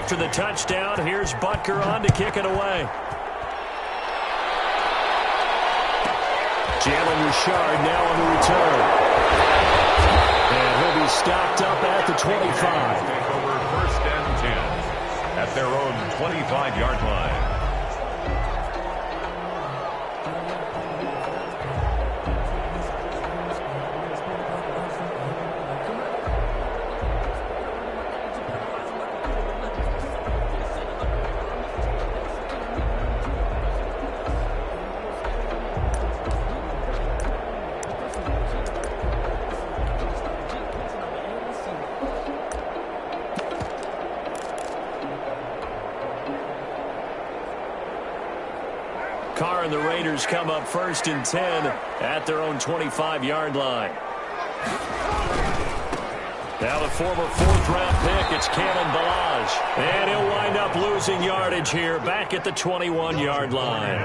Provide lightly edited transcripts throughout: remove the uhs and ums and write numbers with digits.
after the touchdown. Here's Butker on to kick it away. Jalen Richard now on the return. And he'll be stopped up at the 25. Take over 1st and 10 at their own 25-yard line. Carr and the Raiders come up 1st and 10 at their own 25-yard line. Now the former 4th-round pick, it's Kalen Ballage. And he'll wind up losing yardage here back at the 21-yard line.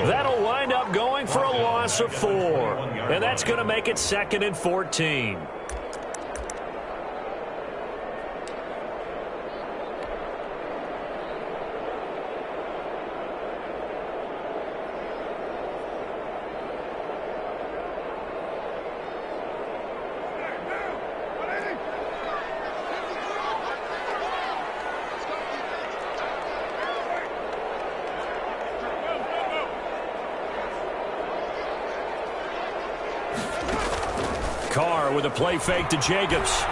That'll wind up going for a loss of 4. And that's going to make it 2nd and 14. Carr with a play fake to Jacobs.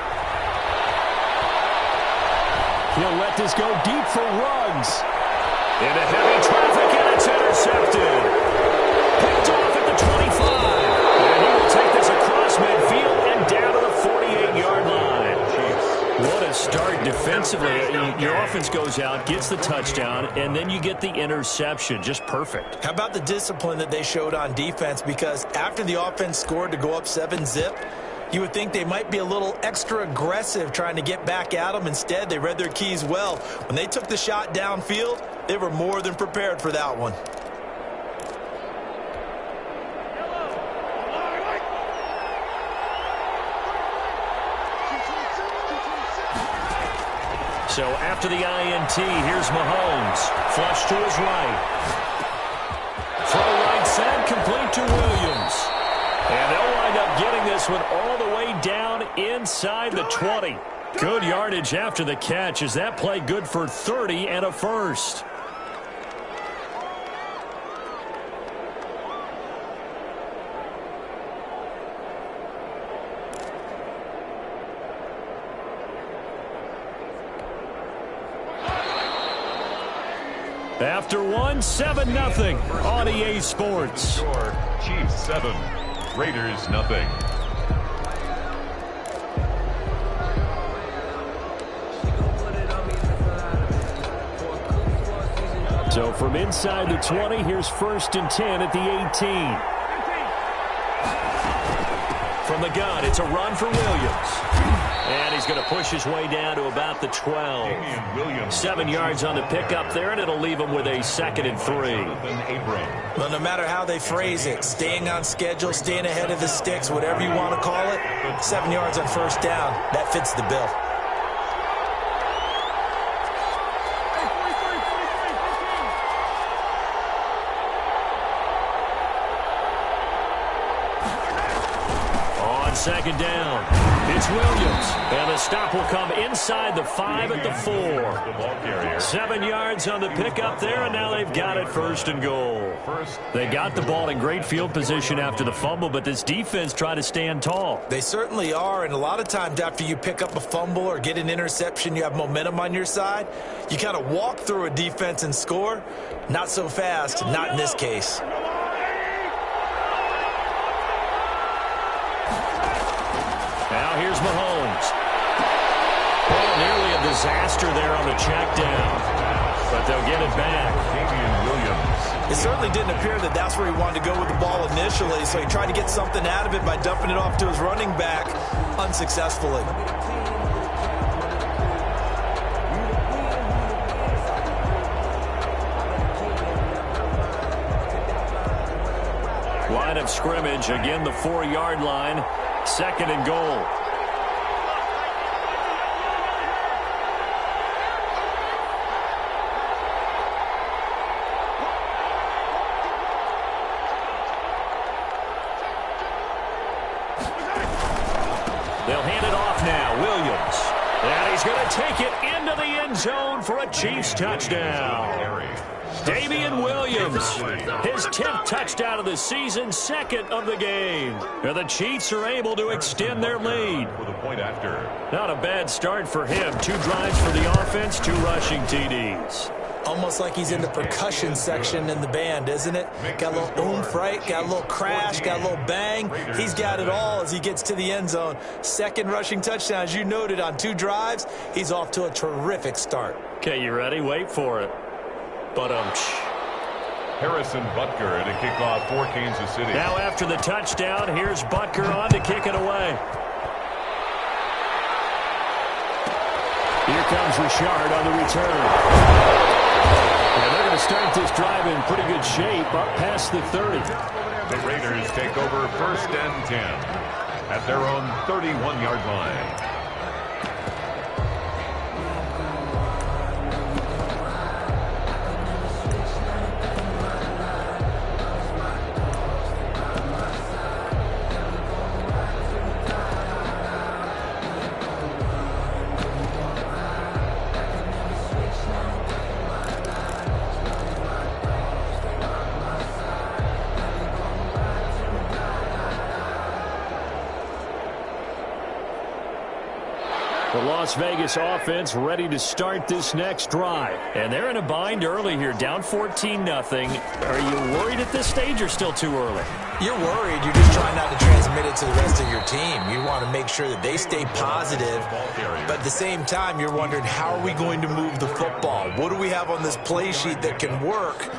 He'll let this go deep for Ruggs. Into heavy traffic, and it's intercepted. Picked off at the 25. And he will take this across midfield and down to the 48-yard line. What a start defensively. Your offense goes out, gets the touchdown, and then you get the interception. Just perfect. How about the discipline that they showed on defense? Because after the offense scored to go up 7-zip, you would think they might be a little extra aggressive trying to get back at them. Instead, they read their keys well. When they took the shot downfield, they were more than prepared for that one. So after the INT, here's Mahomes. Flush to his right. Throw right side, complete to Williams. And they'll wind up getting this one all the way down inside the 20. Good yardage after the catch. Is that play good for 30 and a first? After one, 7-0 on EA Sports. Chiefs 7, Raiders nothing. So from inside the 20, here's 1st and 10 at the 18. From the gun, it's a run for Williams. And he's going to push his way down to about the 12. 7 yards on the pickup there, and it'll leave him with a 2nd and 3. Well, no matter how they phrase it, staying on schedule, staying ahead of the sticks, whatever you want to call it, 7 yards on 1st down, that fits the bill. On 2nd down, it's Williams. And the stop will come inside the 5 at the 4. 7 yards on the pickup there, and now they've got it 1st and goal. They got the ball in great field position after the fumble, but this defense tried to stand tall. They certainly are, and a lot of times after you pick up a fumble or get an interception, you have momentum on your side. You kind of walk through a defense and score. Not so fast, not in this case. Now here's Mahomes. Well, nearly a disaster there on the check down, but they'll get it back. It certainly didn't appear that that's where he wanted to go with the ball initially, so he tried to get something out of it by dumping it off to his running back unsuccessfully. Line of scrimmage, again the 4-yard line, 2nd and goal. take it into the end zone for a Chiefs touchdown. Damian Williams, his 10th touchdown of the season, 2nd of the game. And the Chiefs are able to extend their lead. Not a bad start for him. 2 drives for the offense, 2 rushing TDs. Almost like he's in the percussion section in the band, isn't it? Got a little oomph, right? Got a little crash, got a little bang. He's got it all as he gets to the end zone. 2nd rushing touchdown, as you noted, on 2 drives. He's off to a terrific start. Okay, you ready? Wait for it. But Harrison Butker to kick off for Kansas City. Now after the touchdown, here's Butker on to kick it away. Here comes Richard on the return. And they're going to start this drive in pretty good shape up past the 30. The Raiders take over 1st and 10 at their own 31-yard line. The Las Vegas offense ready to start this next drive. And they're in a bind early here, down 14-0. Are you worried at this stage or still too early? You're worried. You're just trying not to transmit it to the rest of your team. You want to make sure that they stay positive. But at the same time, you're wondering, how are we going to move the football? What do we have on this play sheet that can work?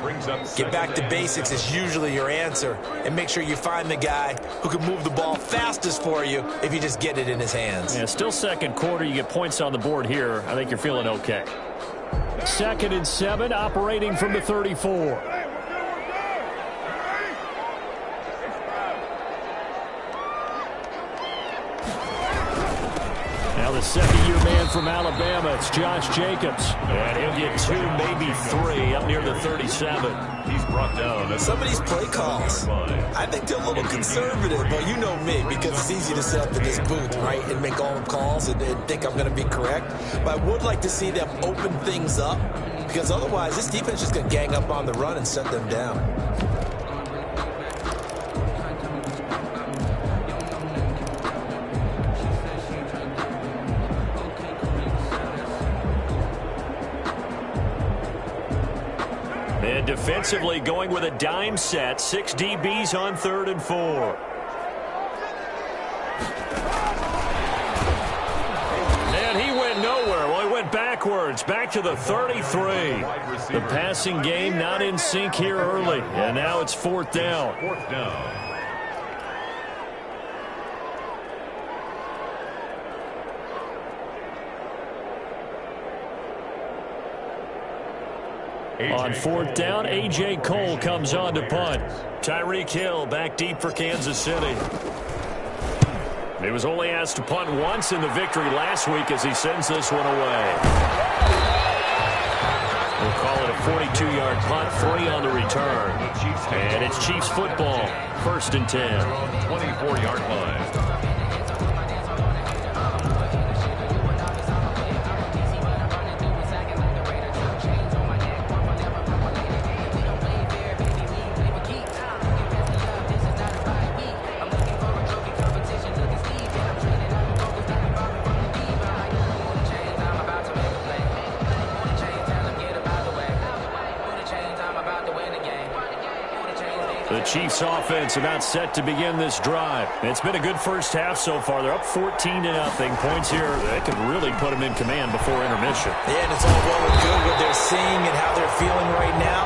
Get back to basics is usually your answer. And make sure you find the guy who can move the ball fastest for you if you just get it in his hands. Yeah, still 2nd quarter. You get points on the board here. I think you're feeling okay. 2nd and 7, operating from the 34. Now the 2nd-year man from Alabama, it's Josh Jacobs. And he'll get 2, maybe 3, up near the 37. He's brought down. Some of these play calls, I think they're a little conservative, but you know me, because it's easy to sit up in this booth, right, and make all the calls and think I'm going to be correct. But I would like to see them open things up, because otherwise this defense is just going to gang up on the run and shut them down. And defensively going with a dime set. 6 DBs on 3rd and 4. And he went nowhere. Well, he went backwards. Back to the 33. The passing game not in sync here early. And now it's 4th down. 4th down. On 4th down, A.J. Cole comes on to punt. Tyreek Hill back deep for Kansas City. He was only asked to punt once in the victory last week as he sends this one away. We'll call it a 42-yard punt, 3 on the return. And it's Chiefs football, 1st and 10. 24-yard line. The Chiefs offense about set to begin this drive. It's been a good first half so far. They're up 14-0. Points here, they could really put them in command before intermission. Yeah, and it's all well and good what they're seeing and how they're feeling right now.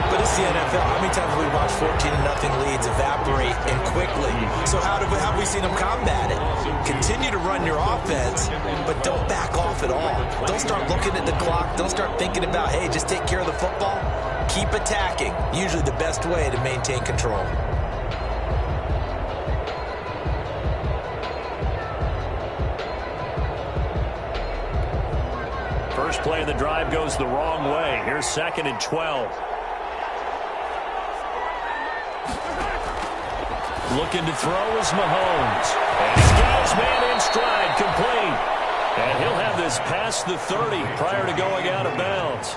But it's the NFL. How many times have we watched 14-0 leads evaporate and quickly? So how have we seen them combat it? Continue to run your offense, but don't back off at all. Don't start looking at the clock. Don't start thinking about, hey, just take care of the football. Keep attacking. Usually the best way to maintain control. First play of the drive goes the wrong way. Here's 2nd and 12. Looking to throw is Mahomes. And he's got his man in stride, complete. And he'll have this past the 30 prior to going out of bounds.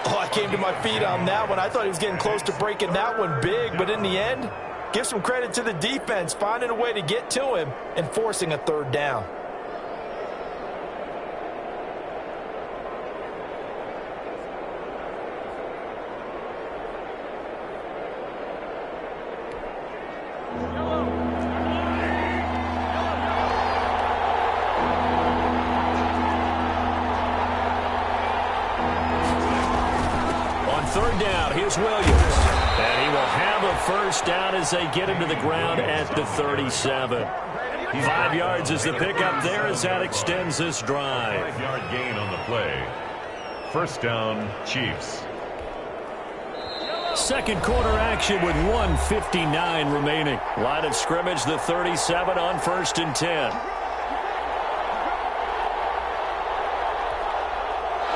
Oh, I came to my feet on that one. I thought he was getting close to breaking that one big, but in the end, give some credit to the defense, finding a way to get to him and forcing a third down. Third down, here's Williams. And he will have a first down as they get him to the ground at the 37. 5 yards is the pickup there as that extends this drive. 5-yard gain on the play. First down, Chiefs. Second quarter action with 1:59 remaining. Line of scrimmage, the 37 on 1st and 10.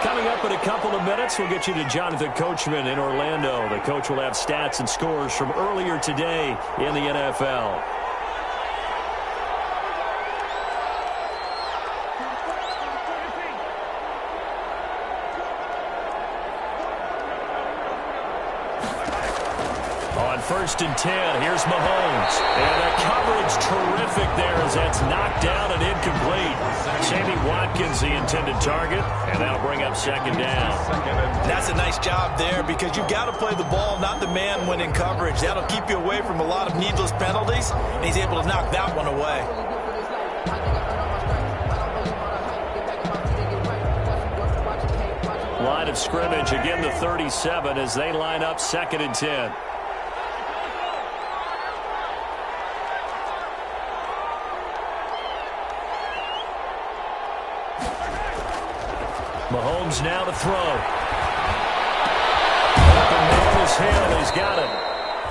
Coming up in a couple of minutes, we'll get you to Jonathan Coachman in Orlando. The coach will have stats and scores from earlier today in the NFL. On 1st and 10, here's Mahomes. And the coverage terrific there as that's knocked down and incomplete. Sammy Watkins, the intended target, and that'll bring up 2nd down. That's a nice job there because you've got to play the ball, not the man when in coverage. That'll keep you away from a lot of needless penalties, and he's able to knock that one away. Line of scrimmage, again the 37 as they line up 2nd and 10. Mahomes now to throw. The man is hit. He's got it.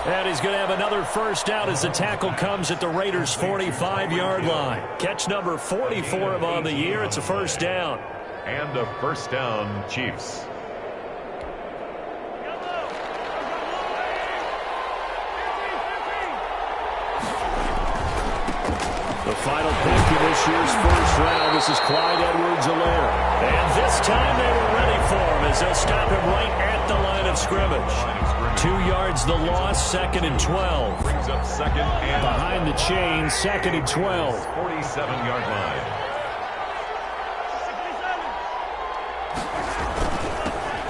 And he's going to have another first down as the tackle comes at the Raiders' 45-yard line. Catch number 44 of on the year. It's a first down. And a first down, Chiefs. The final pick in this year's first round. This is Clyde Edwards-Helaire. And this time they were ready for him as they'll stop him right at the line of scrimmage. 2 yards the loss, 2nd and 12. Brings up 2nd and behind the chain, 2nd and 12. 47-yard line.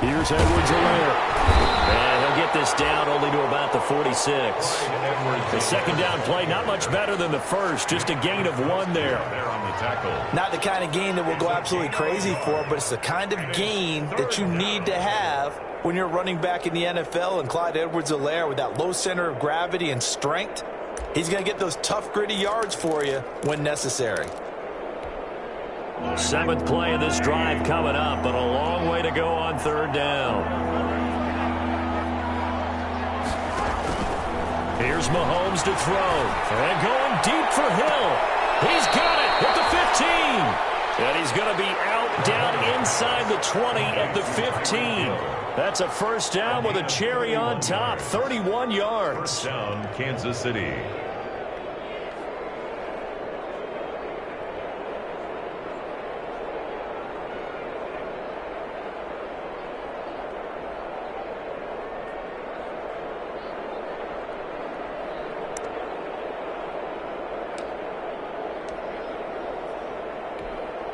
Here's Edwards-Helaire. And he'll get this down only to about the 46. The 2nd down play, not much better than the first, just a gain of 1 there. On the tackle. Not the kind of gain that we'll go absolutely crazy for, but it's the kind of gain that you need to have when you're running back in the NFL. And Clyde Edwards-Helaire, with that low center of gravity and strength, he's going to get those tough, gritty yards for you when necessary. 7th play of this drive coming up, but a long way to go on 3rd down. Here's Mahomes to throw. And going deep for Hill. He's got it at the 15. And he's going to be out down inside the 20 at the 15. That's a first down with a cherry on top, 31 yards. First down, Kansas City.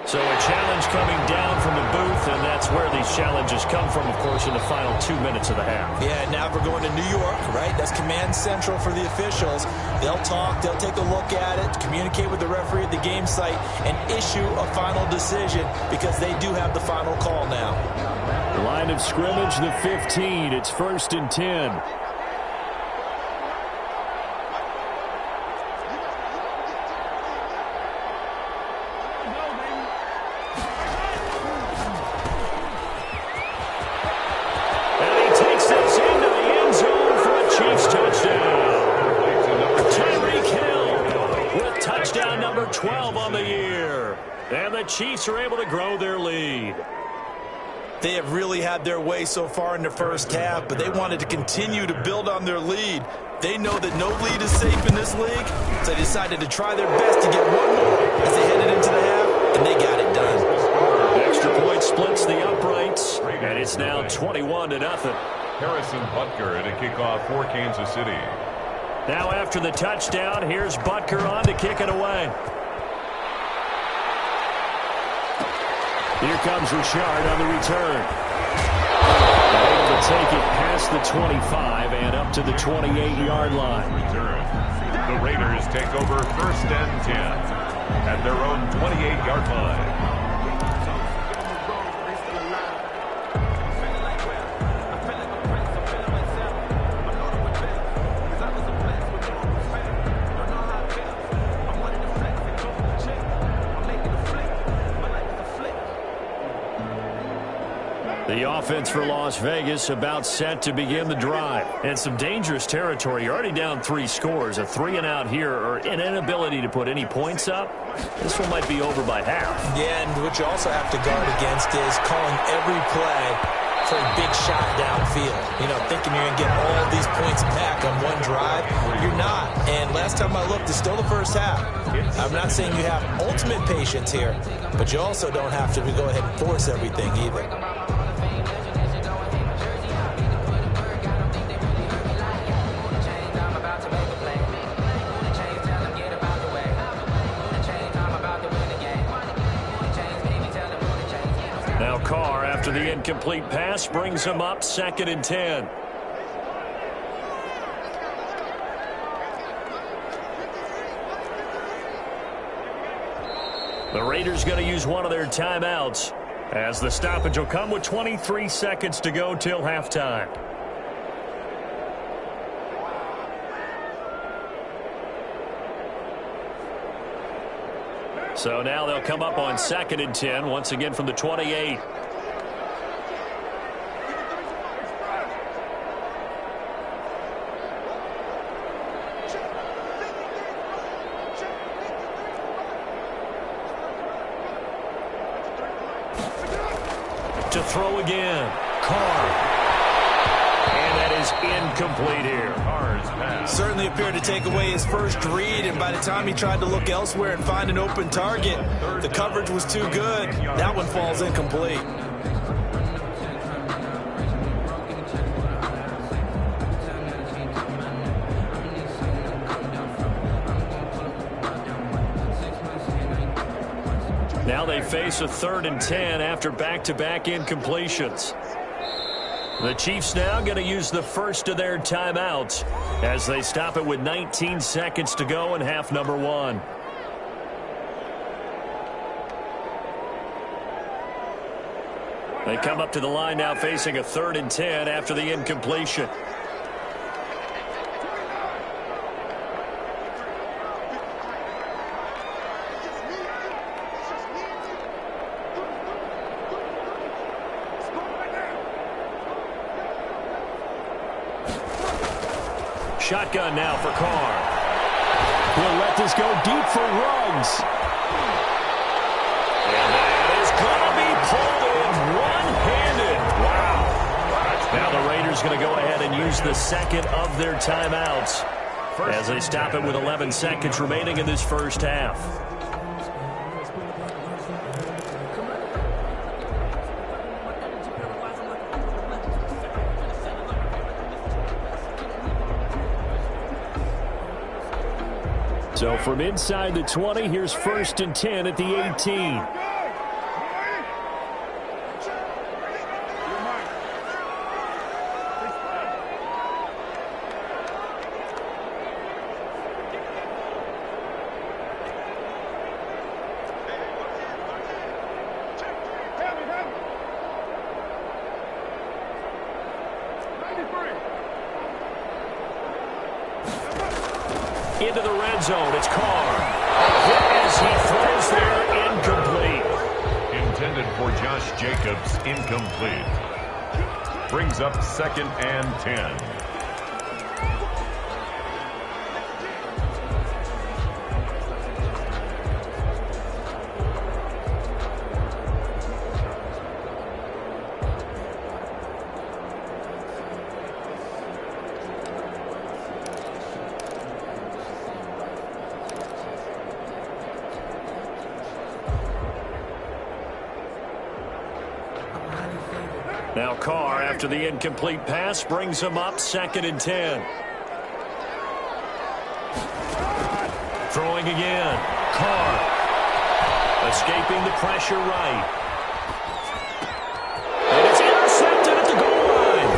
So a challenge coming down from the booth, and that's where these challenges come from, of course, in the final 2 minutes of the half. Yeah, now we're going to New York, right? That's command central for the officials. They'll talk, they'll take a look at it, communicate with the referee at the game site, and issue a final decision because they do have the final call now. Line of scrimmage, the 15. It's 1st and 10. Touchdown number 12 on the year. And the Chiefs are able to grow their lead. They have really had their way so far in the first half, but they wanted to continue to build on their lead. They know that no lead is safe in this league, so they decided to try their best to get one more as they headed into the half, and they got it done. that splits the uprights, and it's now 21-0. Harrison Butker to kick off for Kansas City. Now after the touchdown, here's Butker on to kick it away. Here comes Richard on the return. Able to take it past the 25 and up to the 28-yard line. Return. The Raiders take over 1st and 10 at their own 28-yard line. The offense for Las Vegas about set to begin the drive. And some dangerous territory. You're already down 3 scores. A 3-and-out here or an inability to put any points up. This one might be over by half. Yeah, and what you also have to guard against is calling every play for a big shot downfield. You know, thinking you're going to get all these points back on one drive. You're not. And last time I looked, it's still the first half. I'm not saying you have ultimate patience here, but you also don't have to go ahead and force everything either. Now Carr, after the incomplete pass, brings him up 2nd and 10. The Raiders going to use one of their timeouts as the stoppage will come with 23 seconds to go till halftime. So now they'll come up on 2nd and 10, once again from the 28. To throw again. Carr. And that is incomplete here. Certainly appeared to take away his first read, and by the time he tried to look elsewhere and find an open target, the coverage was too good. That one falls incomplete. Now they face a 3rd and 10 after back-to-back incompletions. The Chiefs now going to use the first of their timeouts as they stop it with 19 seconds to go in half number 1. They come up to the line now facing a 3rd and 10 after the incompletion. Shotgun now for Carr. He'll let this go deep for Ruggs. And that is going to be pulled in one-handed. Wow. Now the Raiders going to go ahead and use the second of their timeouts as they stop it with 11 seconds remaining in this first half. So from inside the 20, here's 1st and 10 at the 18. Into the red zone, it's Carr. Hit as he throws there, incomplete. Intended for Josh Jacobs, incomplete. Brings up 2nd and 10. Now Carr, after the incomplete pass, brings him up 2nd and 10. Throwing again. Carr. Escaping the pressure right. And it's intercepted at the goal line.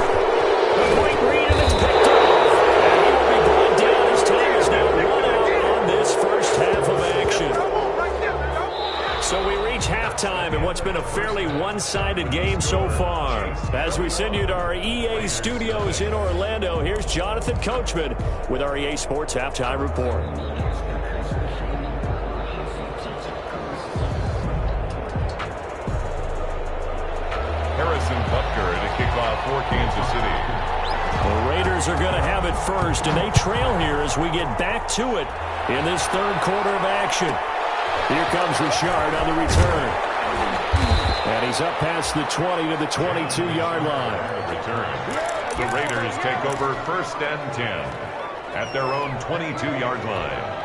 The point read, and it's picked up. And he will be brought down. His time is now run out on this first half of action. So we reach halftime in what's been a fairly one-sided game so far. As we send you to our EA studios in Orlando, here's Jonathan Coachman with our EA Sports Halftime Report. To kick off for Kansas City. The Raiders are going to have it first, and they trail here as we get back to it in this third quarter of action. Here comes Richard on the return. And he's up past the 20 to the 22-yard line. Return. The Raiders take over 1st and 10 at their own 22-yard line.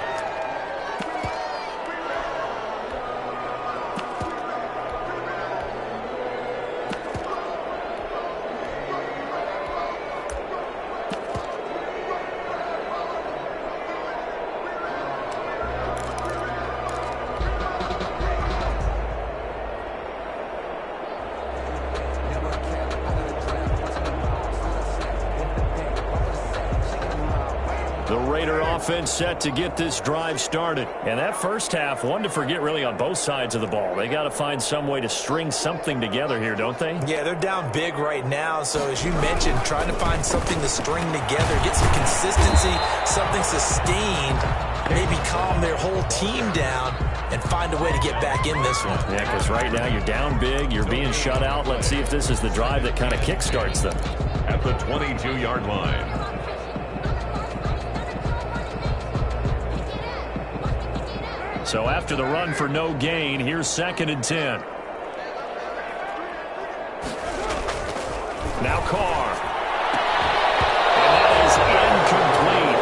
Offense set to get this drive started. And that first half, one to forget really on both sides of the ball. They got to find some way to string something together here, don't they? Yeah, they're down big right now. So as you mentioned, trying to find something to string together, get some consistency, something sustained, maybe calm their whole team down and find a way to get back in this one. Yeah, because right now you're down big, you're being shut out. Let's see if this is the drive that kind of kickstarts them. At the 22-yard line. So after the run for no gain, here's 2nd and 10. Now Carr. And that is incomplete.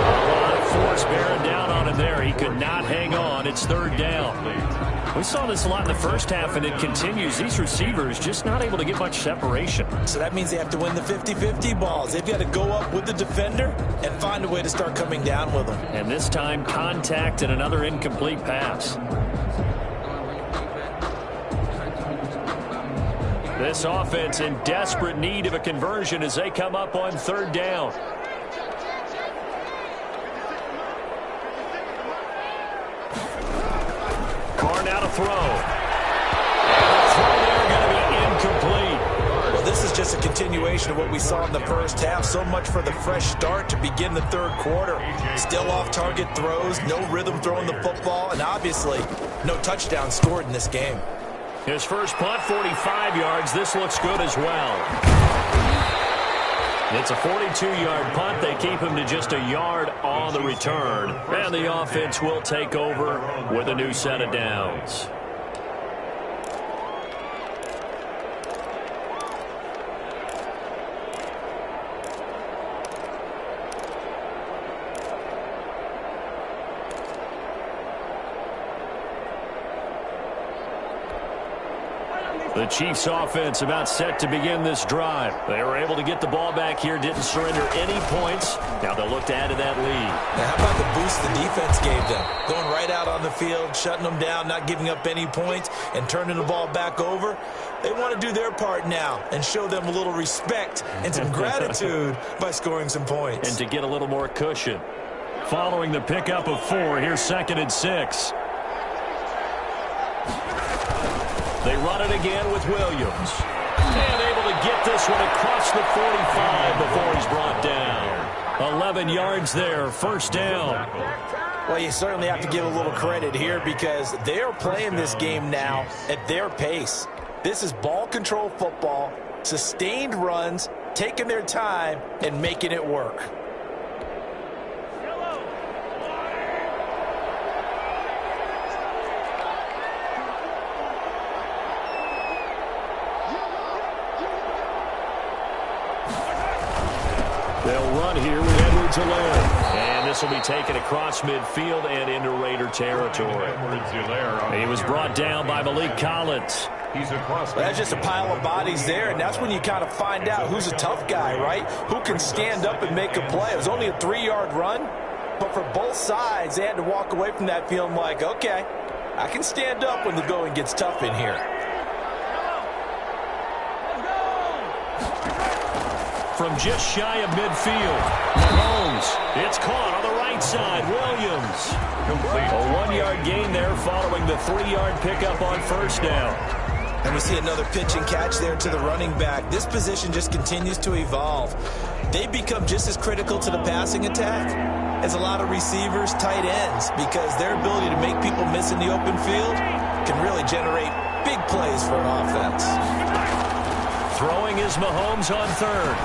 A lot of force bearing down on him there. He could not hang on. It's 3rd down. We saw this a lot in the first half, and it continues. These receivers just not able to get much separation. So that means they have to win the 50-50 balls. They've got to go up with the defender and find a way to start coming down with them. And this time, contact and another incomplete pass. This offense in desperate need of a conversion as they come up on 3rd down. Carr now to throw. And the throw there going to be incomplete. Well, this is just a continuation of what we saw in the first half. So much for the fresh start to begin the third quarter. Still off-target throws, no rhythm throwing the football, and obviously no touchdown scored in this game. His first punt, 45 yards. This looks good as well. It's a 42-yard punt. They keep him to just a yard on the return. And the offense will take over with a new set of downs. The Chiefs offense about set to begin this drive. They were able to get the ball back here, didn't surrender any points. Now they'll look to add to that lead. Now how about the boost the defense gave them? Going right out on the field, shutting them down, not giving up any points, and turning the ball back over. They want to do their part now and show them a little respect and some gratitude by scoring some points. And to get a little more cushion. Following the pickup of 4, here's 2nd and 6. They run it again with Williams. And able to get this one across the 45 before he's brought down. 11 yards there, 1st down. Well, you certainly have to give a little credit here because they're playing this game now at their pace. This is ball control football, sustained runs, taking their time, and making it work. They'll run here with Edwards-Helaire. And this will be taken across midfield and into Raider territory. He was brought down by Malik Collins. He's across. That's just a pile of bodies there, and that's when you kind of find out who's a tough guy, right? Who can stand up and make a play. It was only a 3-yard run, but for both sides, they had to walk away from that feeling like, okay, I can stand up when the going gets tough in here. From just shy of midfield, Mahomes. It's caught on the right side. Williams. Complete. A 1-yard gain there following the 3-yard pickup on first down. And we see another pitch and catch there to the running back. This position just continues to evolve. They become just as critical to the passing attack as a lot of receivers, tight ends, because their ability to make people miss in the open field can really generate big plays for an offense. Throwing is Mahomes on third.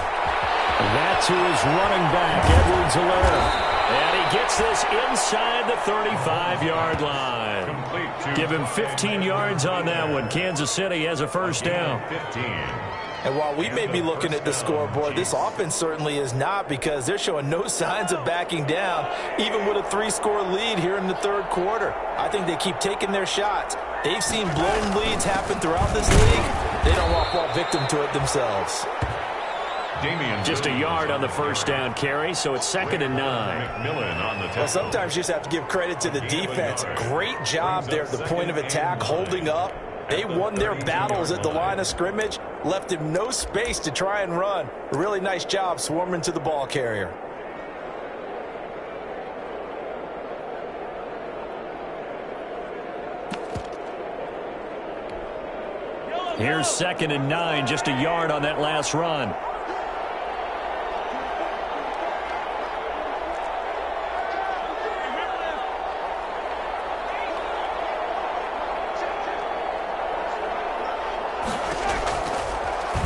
That's who is running back, Edwards-Helaire. And he gets this inside the 35-yard line. Give him 15 yards on that one. Kansas City has a first down. 15. And while we may be looking at the scoreboard, this offense certainly is not, because they're showing no signs of backing down, even with a 3-score lead here in the third quarter. I think they keep taking their shots. They've seen blown leads happen throughout this league. They don't want to fall victim to it themselves. Just a yard on the first down carry, so it's 2nd and 9. McMillan on the tackle. Well, sometimes you just have to give credit to the defense. Great job there at the point of attack, holding up. They won their battles at the line of scrimmage, left him no space to try and run. A really nice job swarming to the ball carrier. Here's 2nd and 9, just a yard on that last run.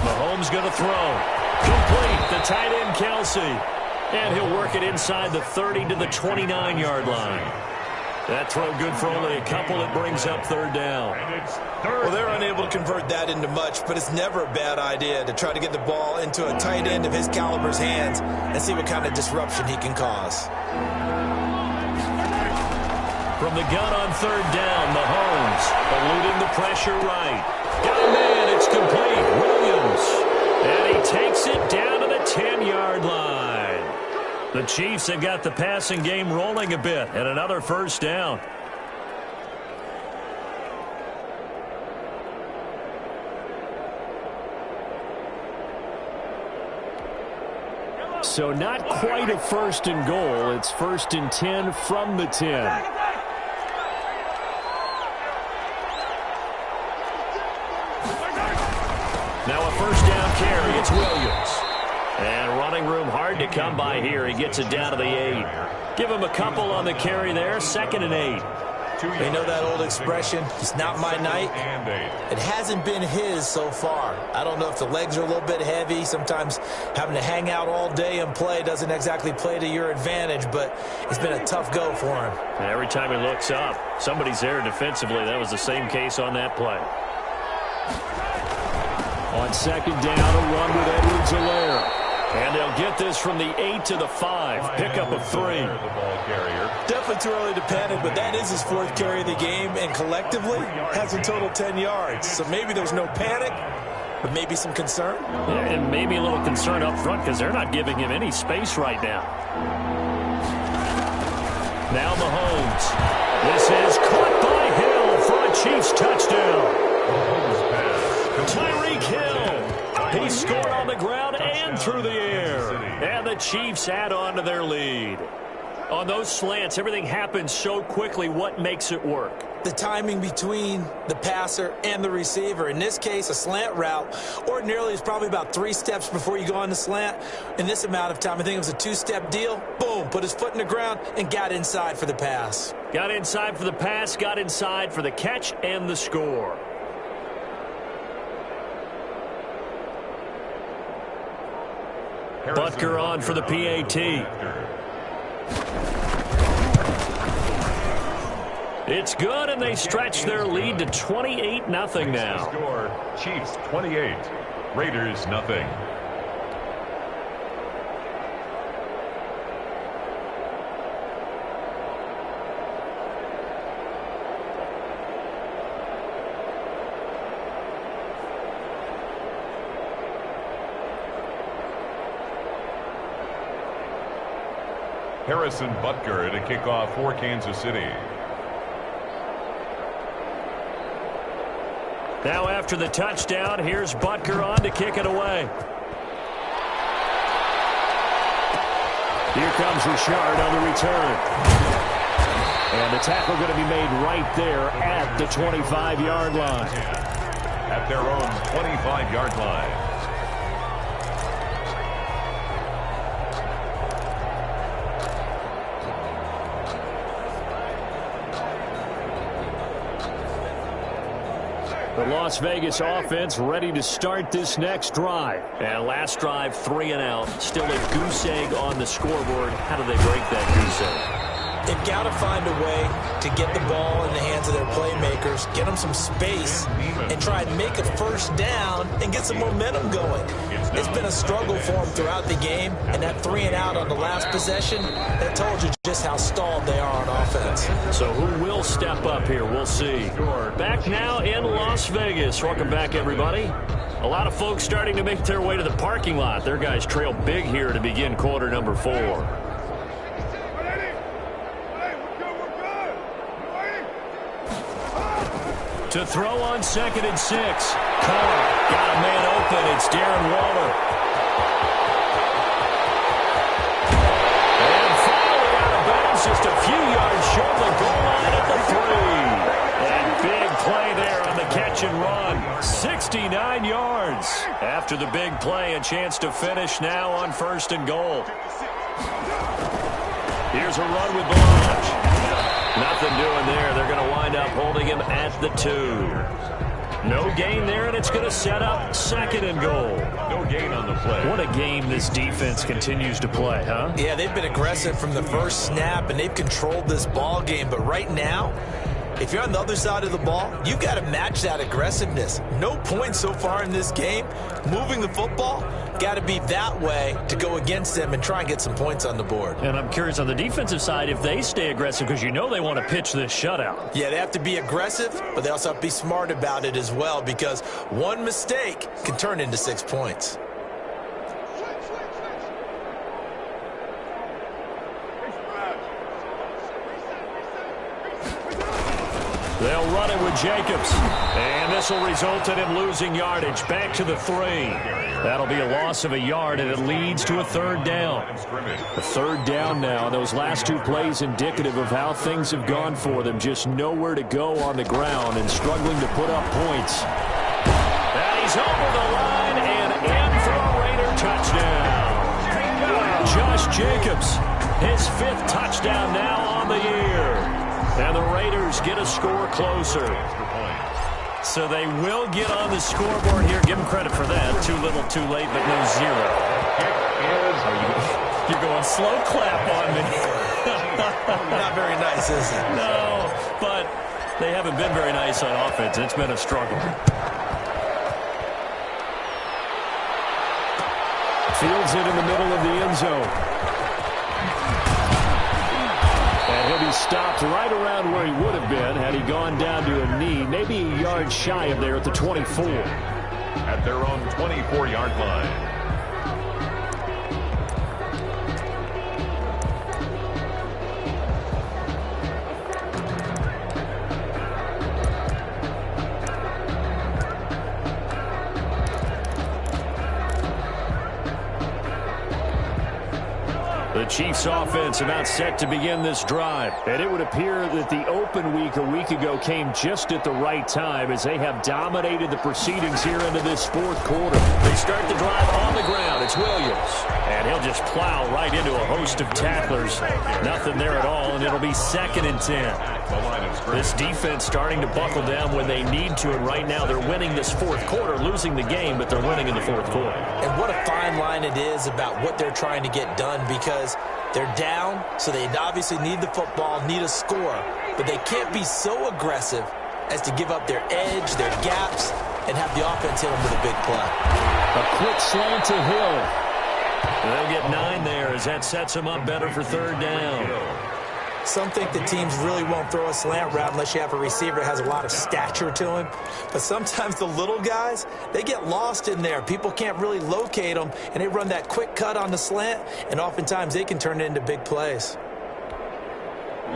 Mahomes going to throw. Complete. The tight end, Kelsey. And he'll work it inside the 30 to the 29-yard line. That throw good for only a couple. It brings up third down. Well, they're unable to convert that into much, but it's never a bad idea to try to get the ball into a tight end of his caliber's hands and see what kind of disruption he can cause. From the gun on third down, Mahomes eluding the pressure right. Got a man, it's complete. Williams. And he takes it down to the 10-yard line. The Chiefs have got the passing game rolling a bit, and another first down. So not quite a 1st and goal. It's 1st and 10 from the 10. Now a first down carry. It's Williams. And running room hard to come by here. He gets it down to the 8. Give him a couple on the carry there. 2nd and 8. You know that old expression, it's not my night? It hasn't been his so far. I don't know if the legs are a little bit heavy. Sometimes having to hang out all day and play doesn't exactly play to your advantage, but it's been a tough go for him. And every time he looks up, somebody's there defensively. That was the same case on that play. On 2nd down, a run with Edwards-Helaire. And they'll get this from the 8 to the 5. Pickup of 3. Definitely too early to panic, but that is his 4th carry of the game, and collectively has a total 10 yards. So maybe there's no panic, but maybe some concern. Yeah, and maybe a little concern up front because they're not giving him any space right now. Now Mahomes. This is caught by Hill for a Chiefs touchdown. Tyreek Hill. He scored on the ground and through the air. And the Chiefs add on to their lead. On those slants, everything happens so quickly. What makes it work? The timing between the passer and the receiver. In this case, a slant route ordinarily is probably about 3 steps before you go on the slant. In this amount of time, I think it was a 2-step deal. Boom, put his foot in the ground and got inside for the pass. Got inside for the pass, got inside for the catch and the score. Butker on for the PAT. It's good, and they stretch their lead to 28-0 now. Score, Chiefs 28, Raiders nothing. Harrison Butker to kick off for Kansas City. Now after the touchdown, here's Butker on to kick it away. Here comes Richard on the return. And the tackle going to be made right there at the 25-yard line. At their own 25-yard line. The Las Vegas offense ready to start this next drive. And last drive, 3 and out. Still a goose egg on the scoreboard. How do they break that goose egg? They've got to find a way to get the ball in the hands of their playmakers, get them some space, and try and make a first down and get some momentum going. It's been a struggle for them throughout the game, and that 3 and out on the last possession, that told you just how stalled they are on offense. So who will step up here? We'll see. Back now in Las Vegas. Welcome back, everybody. A lot of folks starting to make their way to the parking lot. Their guys trail big here to begin quarter number 4. To throw on 2nd and 6. Carr got a man open. It's Darren Waller. And finally out of bounds, just a few yards short of the goal line at the 3. And big play there on the catch and run. 69 yards. After the big play, a chance to finish now on 1st and goal. Here's a run with the launch. Nothing doing there. They're going to wind up holding him at the 2. No gain there, and it's going to set up 2nd and goal. No gain on the play. What a game this defense continues to play, huh? Yeah, they've been aggressive from the first snap, and they've controlled this ball game. But right now, if you're on the other side of the ball, you've got to match that aggressiveness. No points so far in this game. Moving the football, got to be that way to go against them and try and get some points on the board. And I'm curious on the defensive side if they stay aggressive, because you know they want to pitch this shutout. Yeah, they have to be aggressive, but they also have to be smart about it as well, because one mistake can turn into 6 points. They'll run it with Jacobs. And this will result in him losing yardage. Back to the 3. That'll be a loss of a yard, and it leads to a 3rd down. A 3rd down now. Those last 2 plays indicative of how things have gone for them. Just nowhere to go on the ground and struggling to put up points. And he's over the line and in for a Raider touchdown. Josh Jacobs, his 5th touchdown now on the year. And the Raiders get a score closer. So they will get on the scoreboard here. Give them credit for that. Too little, too late, but no 0. You're going slow clap on me. Not very nice, is it? No, but they haven't been very nice on offense. It's been a struggle. Fields it in the middle of the end zone. And he'll be stopped right around where he would have been had he gone down to a knee, maybe a yard shy of there at the 24. At their own 24-yard line. The Chiefs offense about set to begin this drive. And it would appear that the open week a week ago came just at the right time as they have dominated the proceedings here into this 4th quarter. They start the drive on the ground. It's Williams. And he'll just plow right into a host of tacklers. Nothing there at all, and it'll be 2nd and 10. This defense starting to buckle down when they need to, and right now they're winning this 4th quarter, losing the game, but they're winning in the 4th quarter. And what a fine line it is about what they're trying to get done, because they're down, so they obviously need the football, need a score, but they can't be so aggressive as to give up their edge, their gaps, and have the offense hit them with a big play. A quick slant to Hill. They'll get 9 there as that sets them up better for 3rd down. Some think that teams really won't throw a slant route unless you have a receiver that has a lot of stature to him. But sometimes the little guys, they get lost in there. People can't really locate them, and they run that quick cut on the slant, and oftentimes they can turn it into big plays.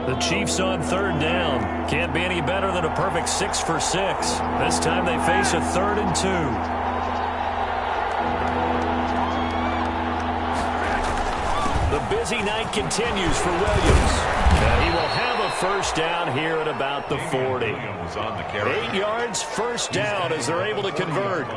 The Chiefs on third down. Can't be any better than a perfect 6 for 6. This time they face a 3rd and 2. The busy night continues for Williams. And he will have a first down here at about the 40. 8 yards, first down as they're able to convert.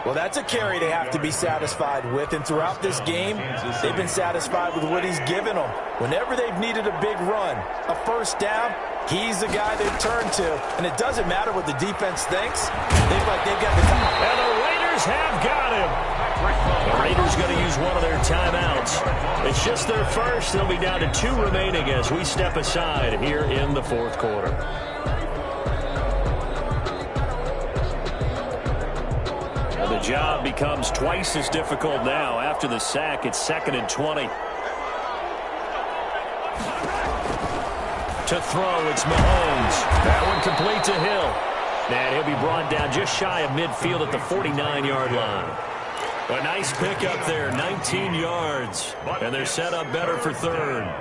Well, that's a carry they have to be satisfied with, and throughout this game, they've been satisfied with what he's given them. Whenever they've needed a big run, a first down, he's the guy they've turned to, and it doesn't matter what the defense thinks. They've got the top. And the Raiders have got him. The Raiders going to use one of their timeouts. It's just their first. They'll be down to 2 remaining as we step aside here in the 4th quarter. The job becomes twice as difficult now. After the sack, it's 2nd and 20. To throw, it's Mahomes. That one complete to Hill. And he'll be brought down just shy of midfield at the 49-yard line. A nice pickup there, 19 yards. And they're set up better for 3rd.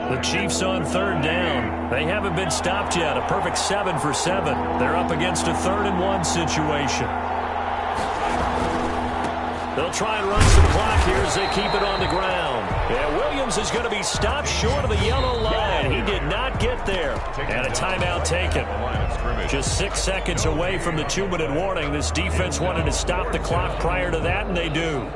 The Chiefs on 3rd down. They haven't been stopped yet. A perfect 7 for 7. They're up against a 3rd and 1 situation. They'll try and run some clock here as they keep it on the ground. And Williams is going to be stopped short of the yellow line. He did not get there. And a timeout taken. Just 6 seconds away from the 2-minute warning. This defense wanted to stop the clock prior to that, and they do.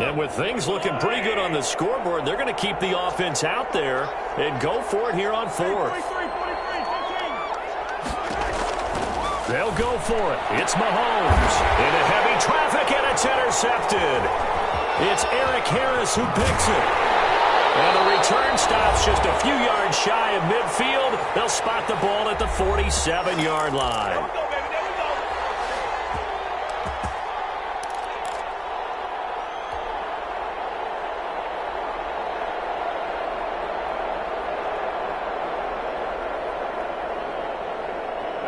And with things looking pretty good on the scoreboard, they're going to keep the offense out there and go for it here on 4th. They'll go for it. It's Mahomes. Into heavy traffic, and it's intercepted. It's Eric Harris who picks it. And the return stops just a few yards shy of midfield. They'll spot the ball at the 47-yard line.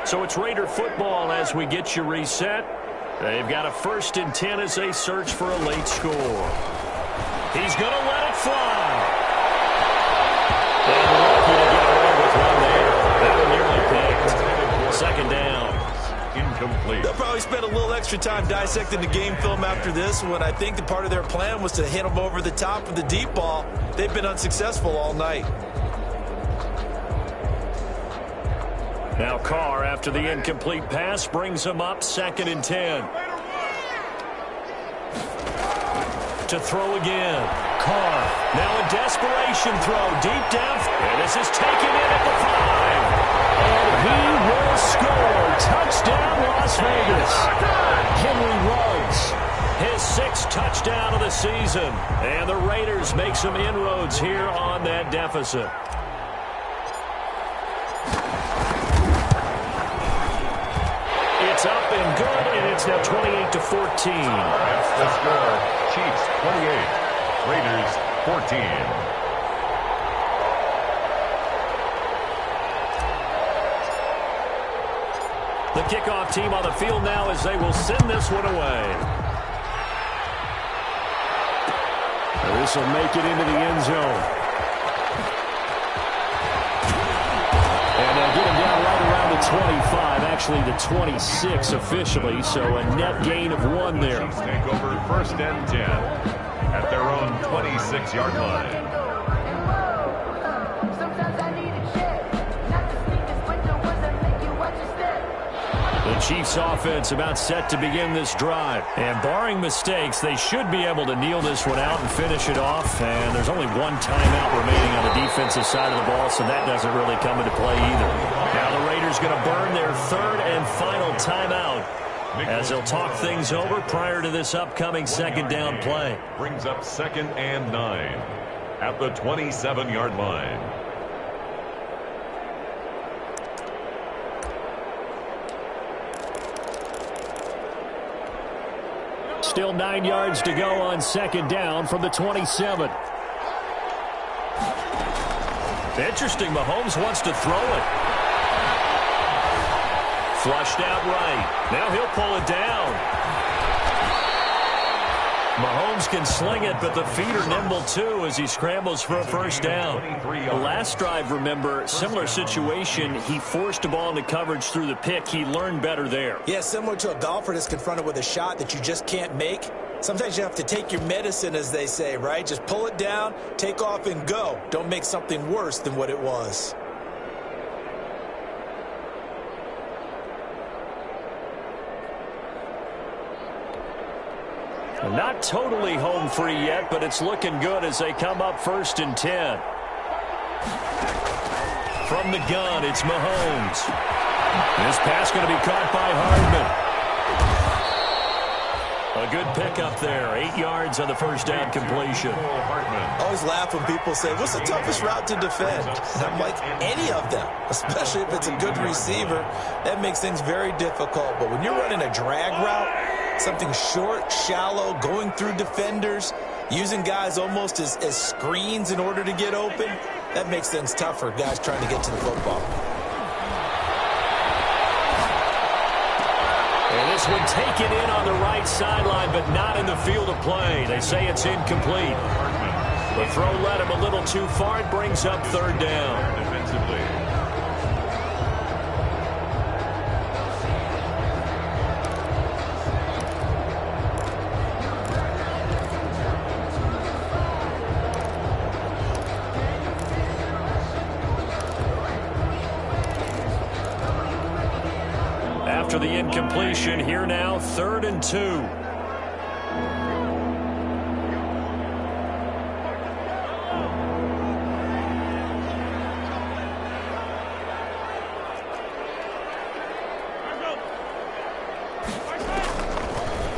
So it's Raider football as we get you reset. They've got a 1st and 10 as they search for a late score. He's going to let it fly. And lucky to get away with one there. That one nearly picked. 2nd down. Incomplete. They'll probably spend a little extra time dissecting the game film after this one. I think the part of their plan was to hit them over the top with the deep ball. They've been unsuccessful all night. Now Carr, after the incomplete pass, brings him up 2nd and 10. To throw again. Carr, now a desperation throw deep down. And this is taken in at the 5. And he will score. Touchdown, Las Vegas. Henry Ruggs, his 6th touchdown of the season. And the Raiders make some inroads here on that deficit. It's up and good, and it's now 28-14. That's the score. Chiefs 28, Raiders 14. The kickoff team on the field now as they will send this one away. This will make it into the end zone. And they'll get him down right around the 25, actually the 26 officially, so a net gain of 1 there. Chiefs take over 1st and 10 at their own 26-yard line. The Chiefs offense about set to begin this drive. And barring mistakes, they should be able to kneel this one out and finish it off. And there's only 1 timeout remaining on the defensive side of the ball, so that doesn't really come into play either. Now the Raiders going to burn their 3rd and final timeout as they'll talk things over prior to this upcoming second down play. Brings up 2nd and 9 at the 27-yard line. Still 9 yards to go on second down from the 27. Interesting, Mahomes wants to throw it. Flushed out right. Now he'll pull it down. Mahomes can sling it, but the feet are nimble too as he scrambles for a first down. The last drive, remember, similar situation. He forced the ball into coverage through the pick. He learned better there. Yeah, similar to a golfer that's confronted with a shot that you just can't make. Sometimes you have to take your medicine, as they say, right? Just pull it down, take off, and go. Don't make something worse than what it was. Not totally home free yet, but it's looking good as they come up 1st and 10. From the gun, it's Mahomes. This pass going to be caught by Hardman. A good pickup there. 8 yards on the first down completion. I always laugh when people say, what's the toughest route to defend? And I'm like, any of them, especially if it's a good receiver. That makes things very difficult. But when you're running a drag route, something short, shallow, going through defenders, using guys almost as screens in order to get open, that makes things tough for guys trying to get to the football. And this one taken in on the right sideline, but not in the field of play. They say it's incomplete. The throw led him a little too far. It brings up 3rd down. Defensively. After the incompletion, here now, 3rd and 2.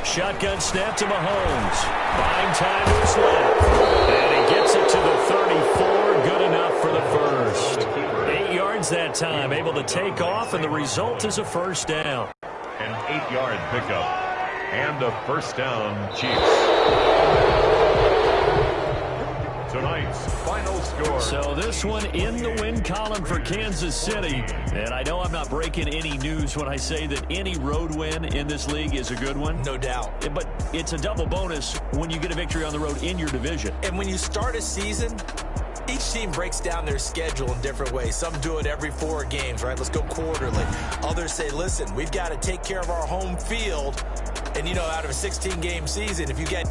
Shotgun snap to Mahomes. Buying time to his left. And he gets it to the 34. Good enough for the first. 8 yards that time. Able to take off, and the result is a first down. An 8-yard pickup. And a first down, Chiefs. Tonight's final score. So this one in the win column for Kansas City. And I know I'm not breaking any news when I say that any road win in this league is a good one. No doubt. But it's a double bonus when you get a victory on the road in your division. And when you start a season, each team breaks down their schedule in different ways. Some do it every 4 games, right? Let's go quarterly. Others say, listen, we've got to take care of our home field. And, you know, out of a 16-game season, if you get...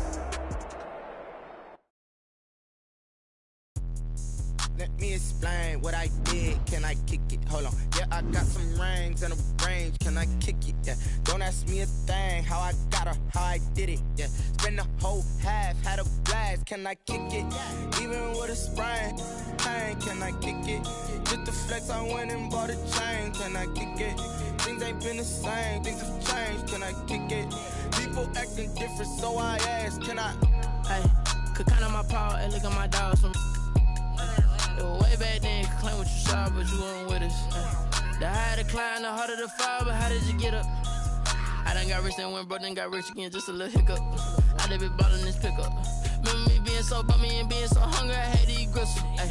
Let me explain what I did. Can I kick it? Hold on. Yeah, I got some rings and a range. Can I kick it? Yeah. Don't ask me a thing. How I got her, how I did it. Yeah. Spend the whole half, had a blast. Can I kick it? Even with a sprain, pain. Can I kick it? Just the flex, I went and bought a chain. Can I kick it? Things ain't been the same. Things have changed. Can I kick it? People acting different, so I asked. Can I? Hey, could count on my power and look at my dogs from. It was way back then, could claim what you saw, but you weren't with us. The higher the climb, the harder the fall, but how did you get up? I done got rich and went broke, then got rich again, just a little hiccup. I done been ballin' this pickup. Remember me being so bummy and being so hungry, I had to eat gristle. Ay,